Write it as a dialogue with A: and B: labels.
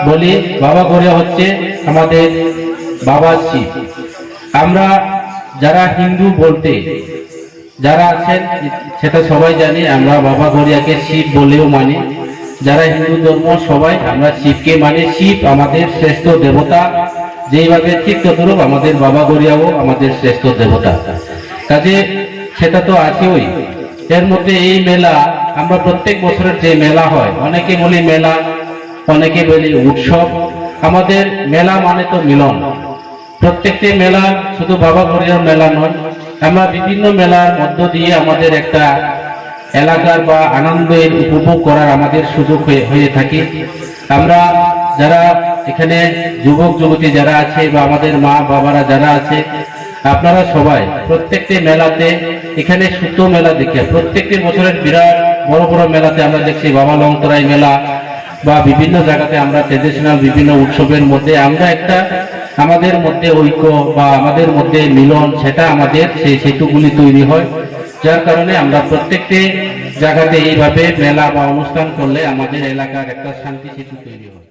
A: বলি বাবা গড়িয়া হচ্ছে আমাদের বাবা শিব। আমরা যারা হিন্দু বলতে যারা আছেন সেটা সবাই জানি, আমরা বাবা গড়িয়াকে শিব বলেও মানি। যারা হিন্দু ধর্ম সবাই আমরা শিবকে মানি। শিব আমাদের শ্রেষ্ঠ দেবতা, যেইভাবে ঠিক তদ্রূপ আমাদের বাবা গড়িয়াও আমাদের শ্রেষ্ঠ দেবতা। কাজে সেটা তো আছেই। এর মধ্যে এই মেলা আমরা প্রত্যেক বছরের যে মেলা হয়, অনেকে বলি মেলা, অনেকে বলি উৎসব। আমাদের মেলা মানে তো মিলন। প্রত্যেকটি মেলা শুধু বাবা গড়িয়ার মেলা নয়, আমরা বিভিন্ন মেলার মধ্য দিয়ে আমাদের একটা এলাকার বা আনন্দের উপভোগ করার আমাদের সুযোগ হয়ে থাকে। আমরা যারা এখানে যুবক যুবতী যারা আছে বা আমাদের মা বাবারা যারা আছে, আপনারা সবাই প্রত্যেকটি মেলাতে, এখানে সুতো মেলা দেখে প্রত্যেকটি বছরের বিরাট বড় বড় মেলাতে আমরা দেখছি বাবা লংতরাই মেলা বা বিভিন্ন জায়গাতে আমরা ট্রেডিশনাল বিভিন্ন উৎসবের মধ্যে আমরা একটা আমাদের মধ্যে ঐক্য বা আমাদের মধ্যে মিলন, সেটা আমাদের সেই সেতুগুলি তৈরি হয়। যার কারণে আমরা প্রত্যেকটি জায়গাতে এইভাবে মেলা বা অনুষ্ঠান করলে আমাদের এলাকার একটা শান্তি সেতু তৈরি হয়।